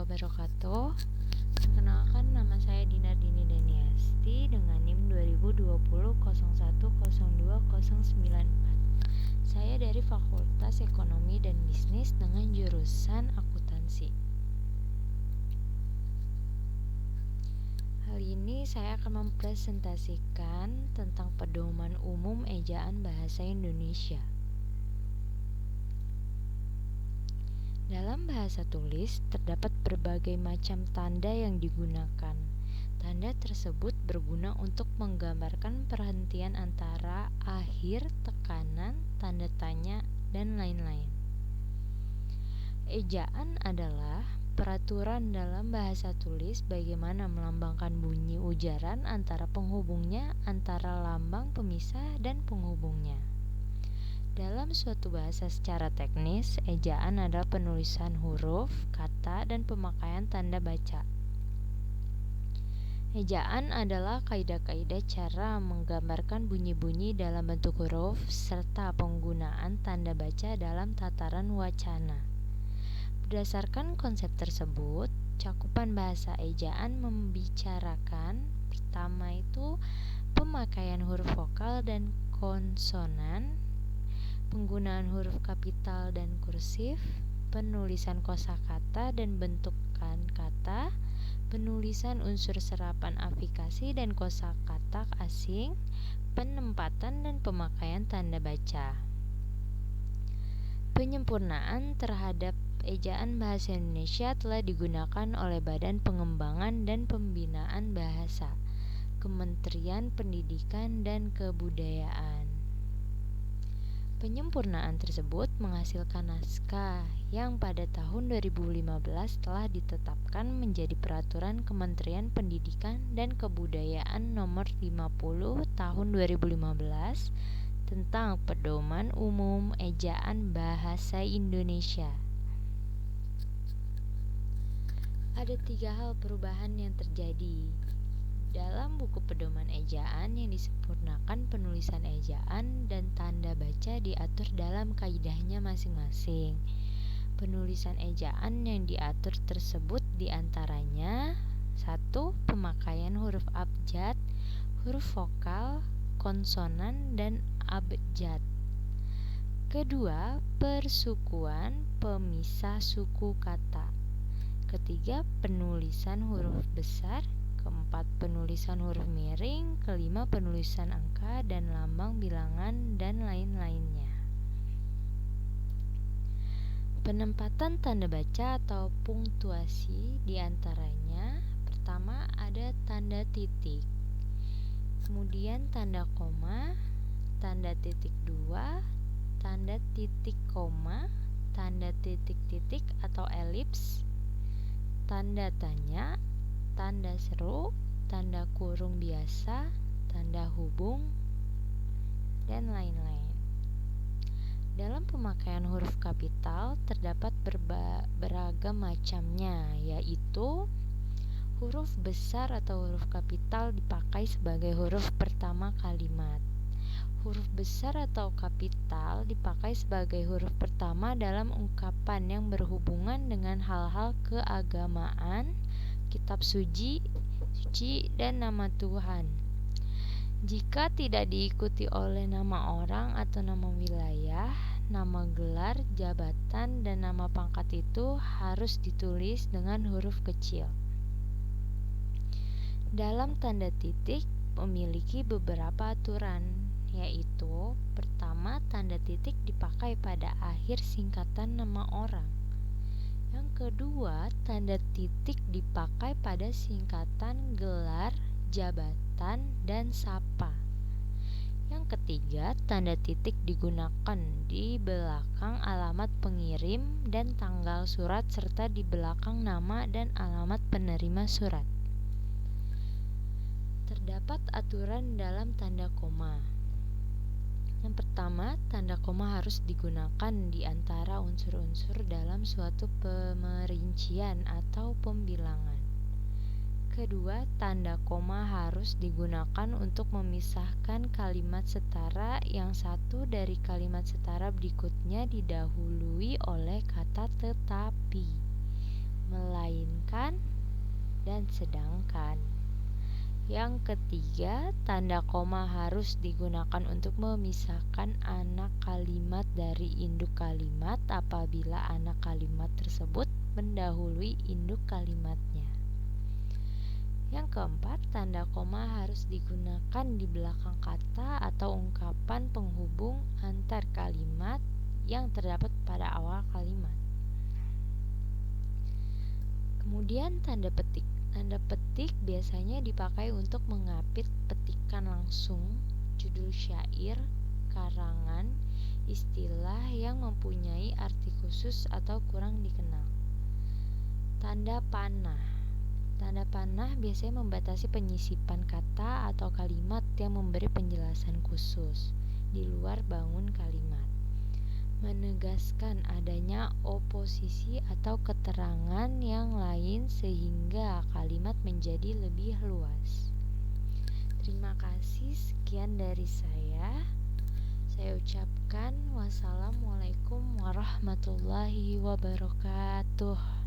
wabarakatuh. Perkenalkan, nama saya Dinar Dini Daniasti dengan NIM 2020010209. Saya dari Fakultas Ekonomi dan Bisnis dengan jurusan akuntansi. Kali ini saya akan mempresentasikan tentang pedoman umum ejaan bahasa Indonesia. Dalam bahasa tulis, terdapat berbagai macam tanda yang digunakan. Tanda tersebut berguna untuk menggambarkan perhentian antara akhir, tekanan, tanda tanya, dan lain-lain. Ejaan adalah peraturan dalam bahasa tulis bagaimana melambangkan bunyi ujaran antara penghubungnya, antara lambang pemisah dan penghubungnya. Dalam suatu bahasa secara teknis, ejaan adalah penulisan huruf, kata, dan pemakaian tanda baca. Ejaan adalah kaidah-kaidah cara menggambarkan bunyi-bunyi dalam bentuk huruf serta penggunaan tanda baca dalam tataran wacana. Berdasarkan konsep tersebut, cakupan bahasa ejaan membicarakan pertama itu pemakaian huruf vokal dan konsonan, penggunaan huruf kapital dan kursif, penulisan kosakata dan bentukan kata, penulisan unsur serapan aplikasi dan kosakata asing, penempatan dan pemakaian tanda baca. Penyempurnaan terhadap ejaan bahasa Indonesia telah digunakan oleh Badan Pengembangan dan Pembinaan Bahasa, Kementerian Pendidikan dan Kebudayaan. Penyempurnaan tersebut menghasilkan naskah yang pada tahun 2015 telah ditetapkan menjadi Peraturan Kementerian Pendidikan dan Kebudayaan Nomor 50 Tahun 2015 tentang Pedoman Umum Ejaan Bahasa Indonesia. Ada 3 hal perubahan yang terjadi dalam buku pedoman ejaan yang disempurnakan. Penulisan ejaan dan tanda baca diatur dalam kaidahnya masing-masing. Penulisan ejaan yang diatur tersebut diantaranya 1. Pemakaian huruf abjad, huruf vokal, konsonan, dan abjad. Kedua, persukuan pemisah suku kata. Ketiga, penulisan huruf besar. Keempat, penulisan huruf miring. Kelima, penulisan angka dan lambang bilangan dan lain-lainnya. Penempatan tanda baca atau punktuasi diantaranya pertama ada tanda titik, kemudian tanda koma, tanda titik dua, tanda titik koma, tanda titik-titik atau elips, tanda tanya, tanda seru, tanda kurung biasa, tanda hubung, dan lain-lain. Dalam pemakaian huruf kapital terdapat beragam macamnya, yaitu huruf besar atau huruf kapital dipakai sebagai huruf pertama kalimat. Huruf besar atau kapital dipakai sebagai huruf pertama dalam ungkapan yang berhubungan dengan hal-hal keagamaan, kitab suci, dan nama Tuhan. Jika tidak diikuti oleh nama orang atau nama wilayah, nama gelar, jabatan, dan nama pangkat itu harus ditulis dengan huruf kecil. Dalam tanda titik memiliki beberapa aturan, yaitu pertama, tanda titik dipakai pada akhir singkatan nama orang. Yang kedua, tanda titik dipakai pada singkatan gelar, jabatan, dan sapa. Yang ketiga, tanda titik digunakan di belakang alamat pengirim dan tanggal surat serta di belakang nama dan alamat penerima surat. Terdapat aturan dalam tanda koma. Yang pertama, tanda koma harus digunakan di antara unsur-unsur dalam suatu pemerincian atau pembilangan. Kedua, tanda koma harus digunakan untuk memisahkan kalimat setara yang satu dari kalimat setara berikutnya didahului oleh kata tetapi. melainkan, dan sedangkan. Yang ketiga, tanda koma harus digunakan untuk memisahkan anak kalimat dari induk kalimat apabila anak kalimat tersebut mendahului induk kalimatnya. Yang keempat, tanda koma harus digunakan di belakang kata atau ungkapan penghubung antar kalimat yang terdapat pada awal kalimat. Kemudian tanda petik. Tanda petik biasanya dipakai untuk mengapit petikan langsung, judul syair, karangan, istilah yang mempunyai arti khusus atau kurang dikenal. Tanda panah. Tanda panah biasanya membatasi penyisipan kata atau kalimat yang memberi penjelasan khusus di luar bangun kalimat, menegaskan adanya oposisi atau keterangan yang lain sehingga kalimat menjadi lebih luas. Terima kasih, sekian dari saya. Saya ucapkan wassalamualaikum warahmatullahi wabarakatuh.